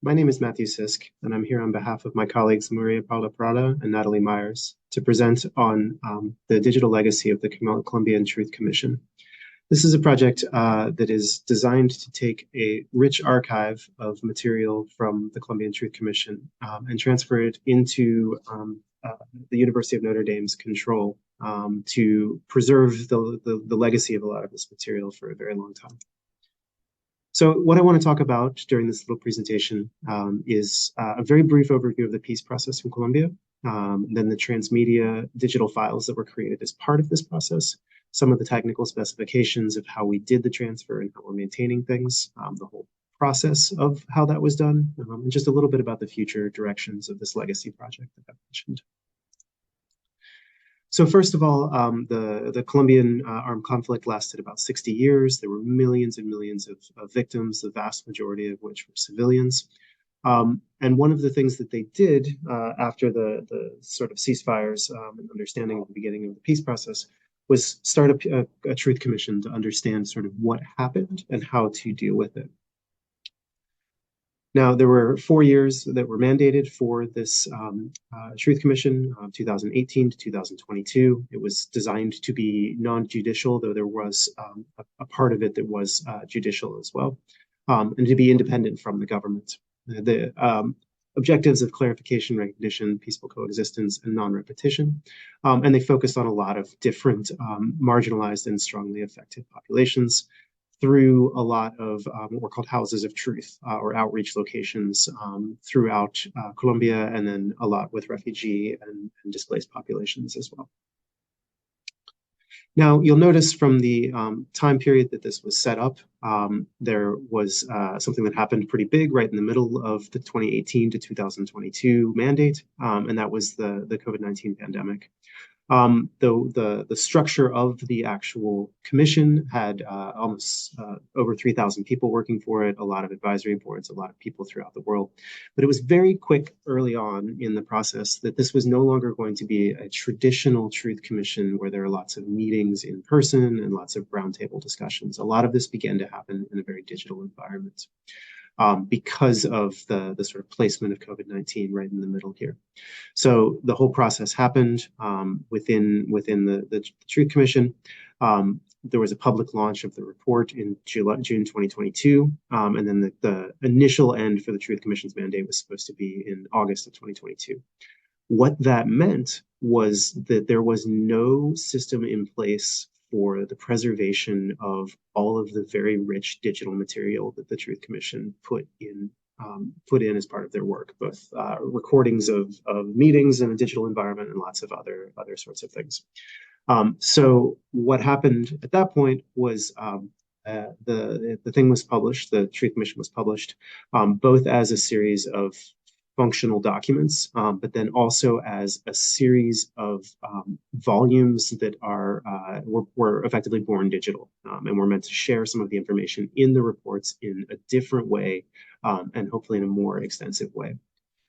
My name is Matthew Sisk, and I'm here on behalf of my colleagues Maria Paula Prada and Natalie Myers to present on the digital legacy of the Colombian Truth Commission. This is a project that is designed to take a rich archive of material from the Colombian Truth Commission and transfer it into the University of Notre Dame's control to preserve the legacy of a lot of this material for a very long time. So what I want to talk about during this little presentation is a very brief overview of the peace process in Colombia, then the transmedia digital files that were created as part of this process, some of the technical specifications of how we did the transfer and how we're maintaining things, the whole process of how that was done, and just a little bit about the future directions of this legacy project that I mentioned. So first of all, the Colombian armed conflict lasted about 60 years. There were millions and millions of victims, the vast majority of which were civilians. And one of the things that they did after the sort of ceasefires and understanding of the beginning of the peace process was start a truth commission to understand sort of what happened and how to deal with it. Now, there were 4 years that were mandated for this Truth Commission, 2018 to 2022. It was designed to be non-judicial, though there was a part of it that was judicial as well, and to be independent from the government. The objectives of clarification, recognition, peaceful coexistence, and non-repetition. And they focused on a lot of different marginalized and strongly affected populations through a lot of what were called houses of truth or outreach locations throughout Colombia, and then a lot with refugee and displaced populations as well. Now, you'll notice from the time period that this was set up, there was something that happened pretty big right in the middle of the 2018 to 2022 mandate, and that was the COVID-19 pandemic. Though the structure of the actual commission had almost over 3,000 people working for it, a lot of advisory boards, a lot of people throughout the world. But it was very quick early on in the process that this was no longer going to be a traditional truth commission where there are lots of meetings in person and lots of roundtable discussions. A lot of this began to happen in a very digital environment. Because of the sort of placement of COVID-19 right in the middle here. So the whole process happened within the Truth Commission. There was a public launch of the report in June 2022, and then the initial end for the Truth Commission's mandate was supposed to be in August of 2022. What that meant was that there was no system in place for the preservation of all of the very rich digital material that the Truth Commission put in as part of their work, both recordings of meetings in a digital environment and lots of other sorts of things. So what happened at that point was the thing was published, the Truth Commission was published, both as a series of functional documents, but then also as a series of volumes that were effectively born digital and were meant to share some of the information in the reports in a different way and hopefully in a more extensive way.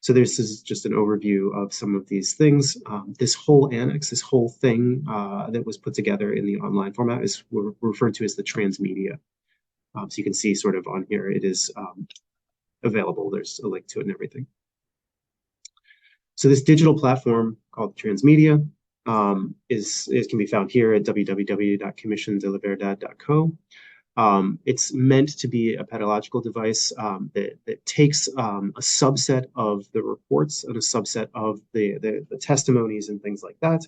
So this is just an overview of some of these things. This whole annex, this whole thing that was put together in the online format is referred to as the transmedia. So you can see sort of on here, it is available. There's a link to it and everything. So this digital platform called Transmedia can be found here at www.commisiondeliverdad.co. It's meant to be a pedagogical device that takes a subset of the reports and a subset of the testimonies and things like that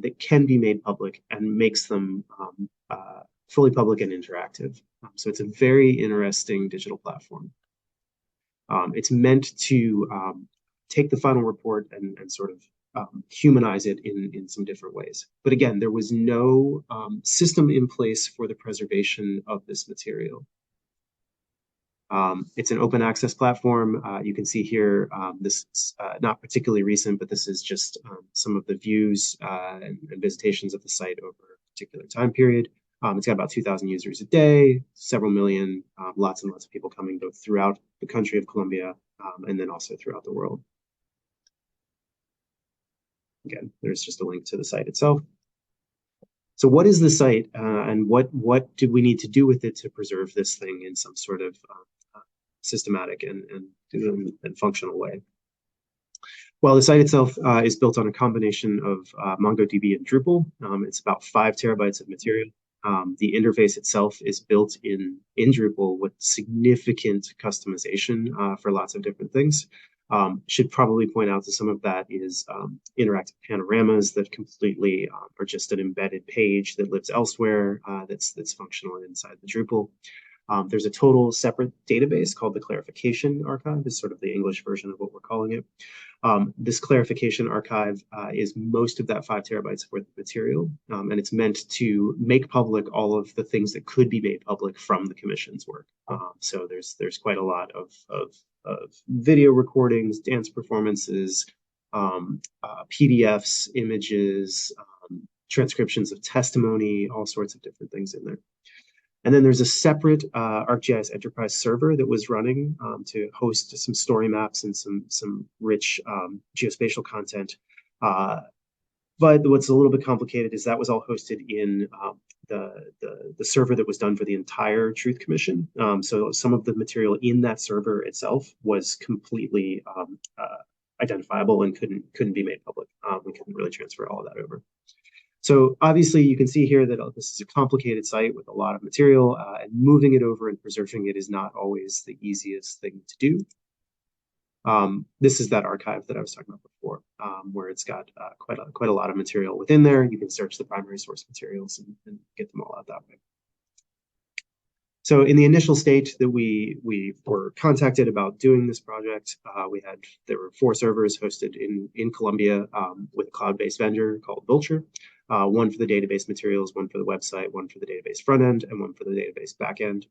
that can be made public and makes them fully public and interactive. So it's a very interesting digital platform. It's meant to take the final report and sort of humanize it in some different ways. But again, there was no system in place for the preservation of this material. It's an open access platform. You can see here, this is not particularly recent, but this is just some of the views and visitations of the site over a particular time period. It's got about 2,000 users a day, several million, lots and lots of people coming both throughout the country of Colombia and then also throughout the world. Again, there's just a link to the site itself. So what is the site and what do we need to do with it to preserve this thing in some sort of systematic and functional way. While the site itself is built on a combination of MongoDB and Drupal, it's about 5 terabytes of material. The interface itself is built in Drupal with significant customization for lots of different things. Should probably point out that some of that is interactive panoramas that completely are just an embedded page that lives elsewhere that's functional inside the Drupal. There's a total separate database called the Clarification Archive, is sort of the English version of what we're calling it. This Clarification Archive is most of that 5 terabytes worth of material, and it's meant to make public all of the things that could be made public from the commission's work. So there's quite a lot of video recordings, dance performances, PDFs, images, transcriptions of testimony, all sorts of different things in there. And then there's a separate ArcGIS Enterprise server that was running to host some story maps and some rich geospatial content. But what's a little bit complicated is that was all hosted in the server that was done for the entire Truth Commission. So some of the material in that server itself was completely identifiable and couldn't be made public. We couldn't really transfer all of that over. So obviously you can see here that this is a complicated site with a lot of material, and moving it over and preserving it is not always the easiest thing to do. This is that archive that I was talking about before, where it's got quite a lot of material within there. You can search the primary source materials and get them all out that way. So in the initial state that we were contacted about doing this project, there were 4 servers hosted in Colombia with a cloud-based vendor called Vultr. One for the database materials, one for the website, one for the database front end, and one for the database back end.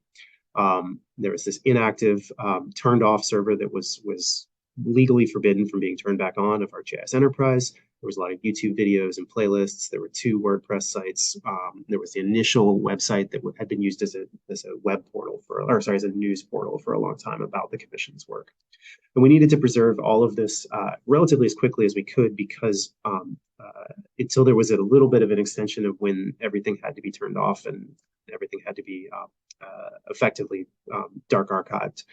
There was this inactive, turned off server that was legally forbidden from being turned back on of ArcGIS Enterprise. There was a lot of YouTube videos and playlists. There were 2 WordPress sites. There was the initial website that had been used as a web portal as a news portal for a long time about the commission's work. And we needed to preserve all of this relatively as quickly as we could, because until there was a little bit of an extension of when everything had to be turned off and everything had to be effectively dark archived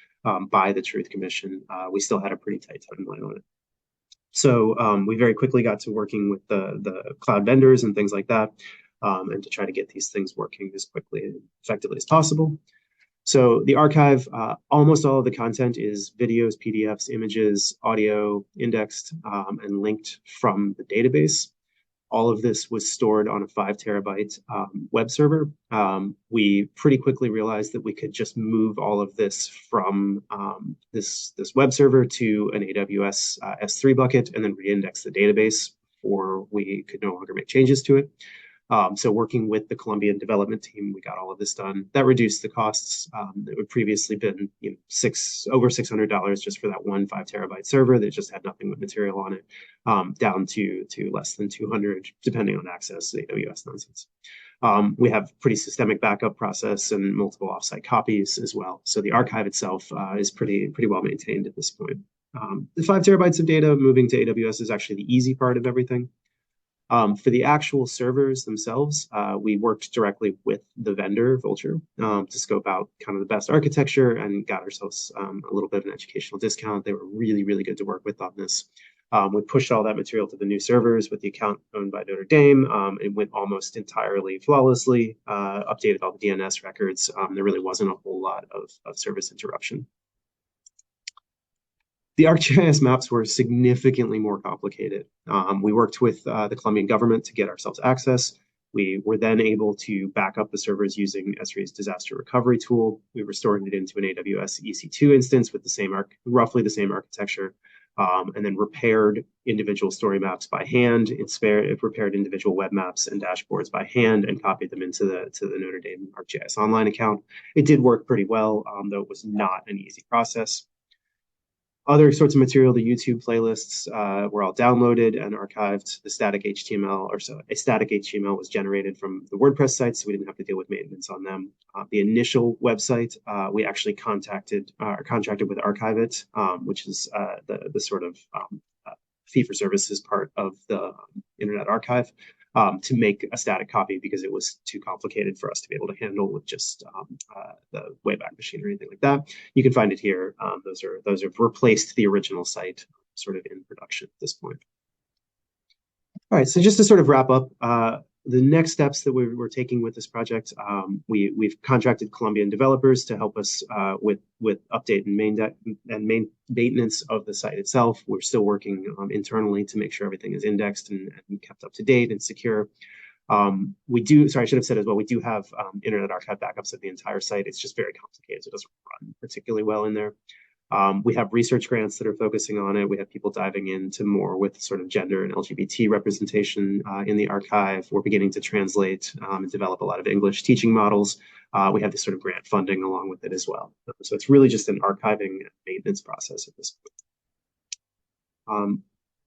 by the Truth Commission, we still had a pretty tight timeline on it. So we very quickly got to working with the cloud vendors and things like that, and to try to get these things working as quickly and effectively as possible. So the archive, almost all of the content is videos, PDFs, images, audio, indexed and linked from the database. All of this was stored on a 5 terabyte web server. We pretty quickly realized that we could just move all of this from this web server to an AWS S3 bucket and then reindex the database before we could no longer make changes to it. So working with the Colombian development team, we got all of this done. That reduced the costs that would previously been over $600 just for that one 5 terabyte server that just had nothing but material on it, down to less than 200, depending on access, AWS nonsense. We have pretty systemic backup process and multiple offsite copies as well. So the archive itself is pretty well maintained at this point. The 5 terabytes of data moving to AWS is actually the easy part of everything. For the actual servers themselves, we worked directly with the vendor, Vultr, to scope out kind of the best architecture and got ourselves a little bit of an educational discount. They were really, really good to work with on this. We pushed all that material to the new servers with the account owned by Notre Dame. It went almost entirely flawlessly, updated all the DNS records. There really wasn't a whole lot of service interruption. The ArcGIS maps were significantly more complicated. We worked with the Colombian government to get ourselves access. We were then able to back up the servers using Esri's disaster recovery tool. We restored it into an AWS EC2 instance with roughly the same architecture, and then repaired individual story maps by hand. It repaired individual web maps and dashboards by hand and copied them into the Notre Dame ArcGIS online account. It did work pretty well, though it was not an easy process. Other sorts of material, the YouTube playlists were all downloaded and archived. The static HTML, a static HTML was generated from the WordPress site, so we didn't have to deal with maintenance on them. The initial website, we actually contracted with Archivit, which is the sort of fee for services part of the Internet Archive. to make a static copy because it was too complicated for us to be able to handle with just the Wayback Machine or anything like that. You can find it here. Those have replaced the original site, sort of in production at this point. All right, so just to sort of wrap up, the next steps that we're taking with this project, we've contracted Colombian developers to help us with update and maintenance of the site itself. We're still working internally to make sure everything is indexed and kept up to date and secure. We do, sorry, I should have said as well, we do have Internet Archive backups of the entire site. It's just very complicated, so it doesn't run particularly well in there. We have research grants that are focusing on it. We have people diving into more with sort of gender and LGBT representation in the archive. We're beginning to translate and develop a lot of English teaching models. We have this sort of grant funding along with it as well. So it's really just an archiving and maintenance process at this point.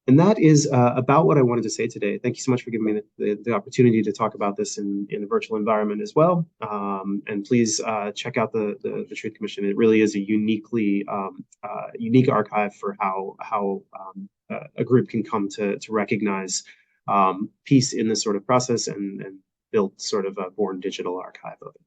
And that is about what I wanted to say today. Thank you so much for giving me the opportunity to talk about this in a virtual environment as well. And please check out the Truth Commission. It really is a unique archive for how a group can come to recognize peace in this sort of process and build sort of a born digital archive of it.